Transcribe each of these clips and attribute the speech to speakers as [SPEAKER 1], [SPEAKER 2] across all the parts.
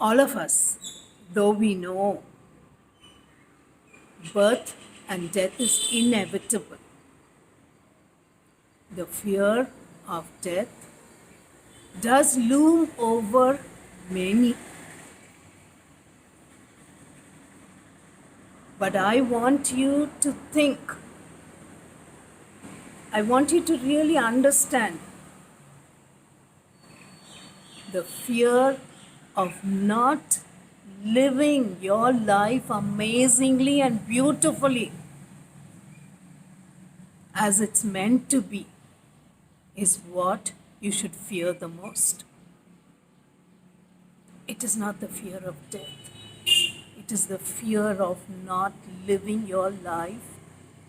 [SPEAKER 1] All of us, though we know birth and death is inevitable, the fear of death does loom over many. But I want you to think, I want you to really understand the fear of not living your life amazingly and beautifully as it's meant to be is what you should fear the most. It is not the fear of death. It is the fear of not living your life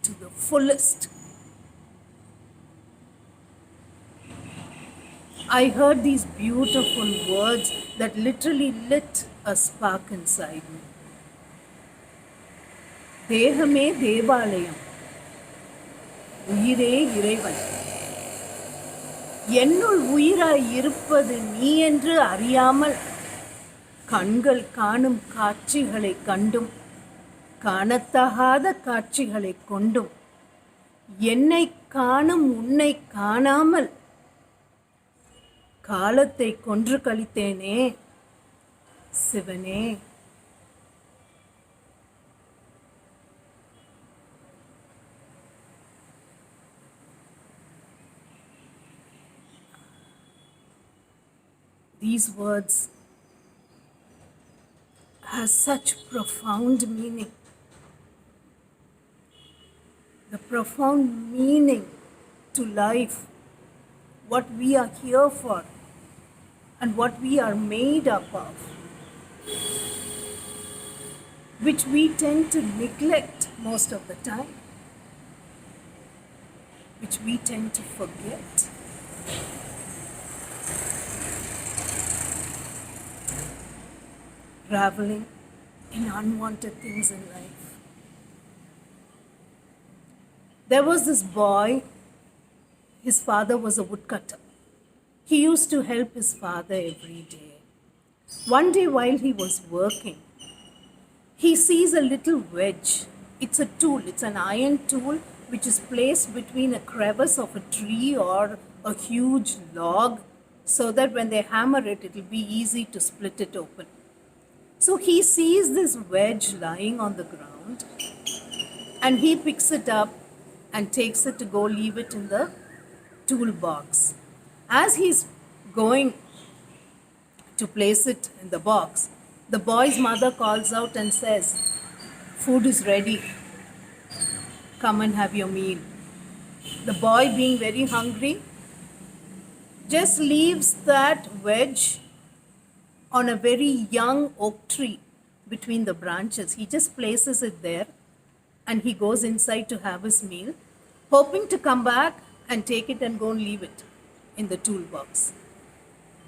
[SPEAKER 1] to the fullest. I heard these beautiful words that literally lit a spark inside me. தேகமே தேவாலயம், உயிரே இறைவன். என்னுள் உயிராய் இருப்பது நீ என்று அறியாமல் கண்கள் காணும் காட்சிகளை கண்டும் காணத்தகாத காட்சிகளை கொண்டும் என்னை காணும் உன்னை காணாமல் காலத்தை கொன்று கழித்தேனே சிவனே. These words have such profound meaning. The profound meaning to life, what we are here for, and what we are made up of, which we tend to neglect most of the time, which we tend to forget. Traveling in unwanted things in life. There was this boy, his father was a woodcutter. He used to help his father every day. One day while he was working, he sees a little wedge. It's a tool, it's an iron tool which is placed between a crevice of a tree or a huge log so that when they hammer it, it will be easy to split it open. So he sees this wedge lying on the ground and he picks it up and takes it to go leave it in the toolbox. As he's going to place it in the box, the boy's mother calls out and says, "Food is ready. Come and have your meal." The boy, being very hungry, just leaves that wedge on a very young oak tree between the branches. He just places it there and he goes inside to have his meal, hoping to come back and take it and go and leave it in the toolbox.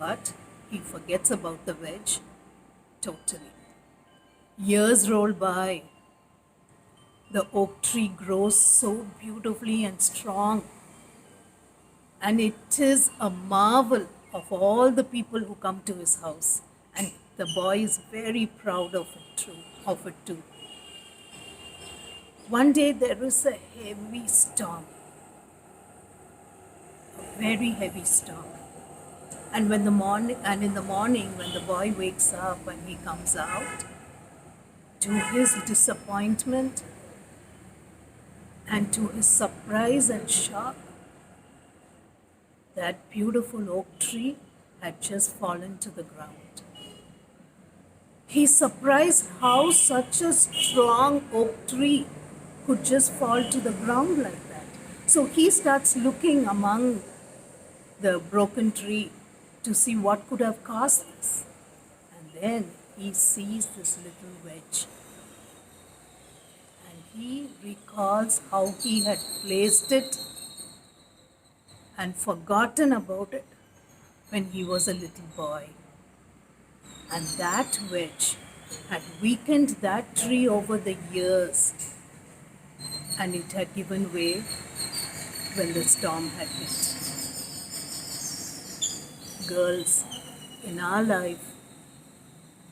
[SPEAKER 1] But he forgets about the wedge totally. Years roll by. The oak tree grows so beautifully and strong, and it is a marvel of all the people who come to his house. And the boy is very proud of it too. One day there is a heavy storm, a very heavy storm. And in the morning when the boy wakes up and he comes out, to his disappointment and to his surprise and shock, that beautiful oak tree had just fallen to the ground. He's surprised how such a strong oak tree could just fall to the ground like that. So he starts looking among the broken tree to see what could have caused this. And then he sees this little wedge. And he recalls how he had placed it and forgotten about it when he was a little boy. And that wedge had weakened that tree over the years, and it had given way when the storm had hit. Girls, in our life,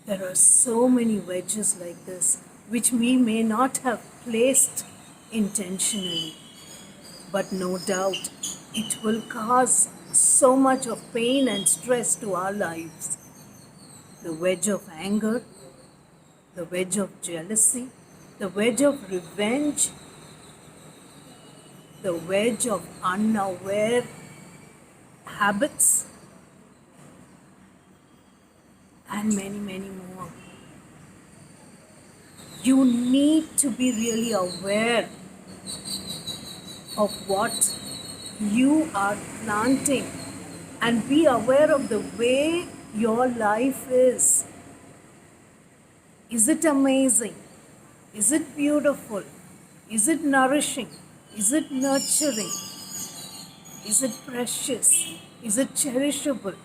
[SPEAKER 1] There are so many wedges like this which we may not have placed intentionally, but no doubt it will cause so much of pain and stress to our lives. The wedge of anger, the wedge of jealousy, the wedge of revenge, the wedge of unaware habits, and many, many more. You need to be really aware of what you are planting and be aware of the way your life is. Is it amazing? Is it beautiful? Is it nourishing? Is it nurturing? Is it precious? Is it cherishable?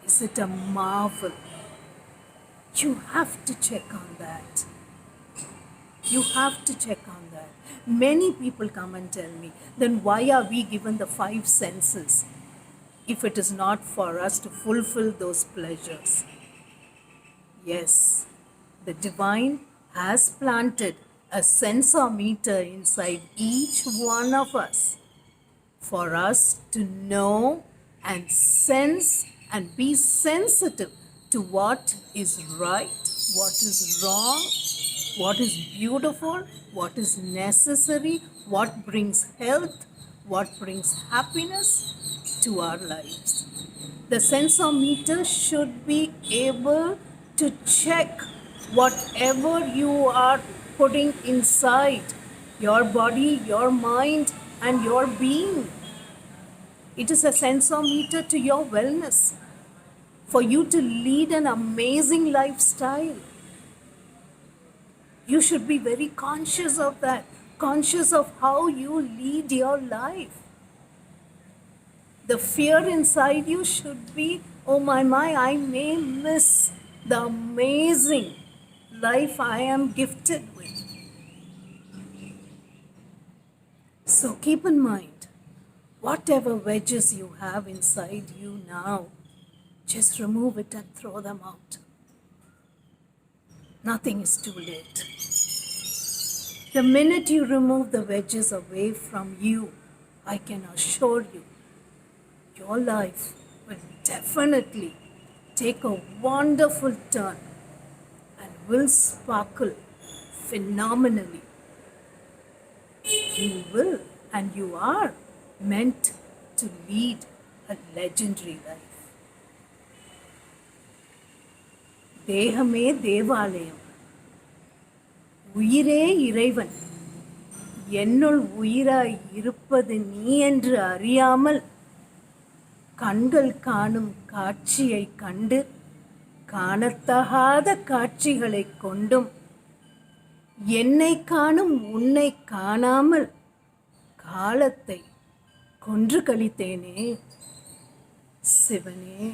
[SPEAKER 1] Is it a marvel? You have to check on that. You have to check on that. Many people come and tell me, then why are we given the five senses if it is not for us to fulfill those pleasures? Yes, the divine has planted a sensometer inside each one of us for us to know and sense and be sensitive to what is right, what is wrong, what is beautiful, what is necessary, what brings health, what brings happiness to our lives. The sensometer should be able to check whatever you are putting inside your body, your mind, and your being. It is a sensometer to your wellness, for you to lead an amazing lifestyle. You should be very conscious of that, conscious of how you lead your life. The fear inside you should be, oh my, I may miss the amazing life I am gifted with. So keep in mind, whatever wedges you have inside you now, just remove it and throw them out. Nothing is too late. The minute you remove the wedges away from you, I can assure you, your life will definitely take a wonderful turn and will sparkle phenomenally. You will and you are meant to lead a legendary life. தேகமே தேவாலயம், உயிரே இறைவன், என்னுள் உயிராய் இருப்பது நீ என்று அறியாமல் கண்கள் காணும் காட்சியை கண்டு காணத்தகாத காட்சிகளை கொண்டும் என்னை காணும் உன்னை காணாமல் காலத்தை கொன்று கழித்தேனே சிவனே.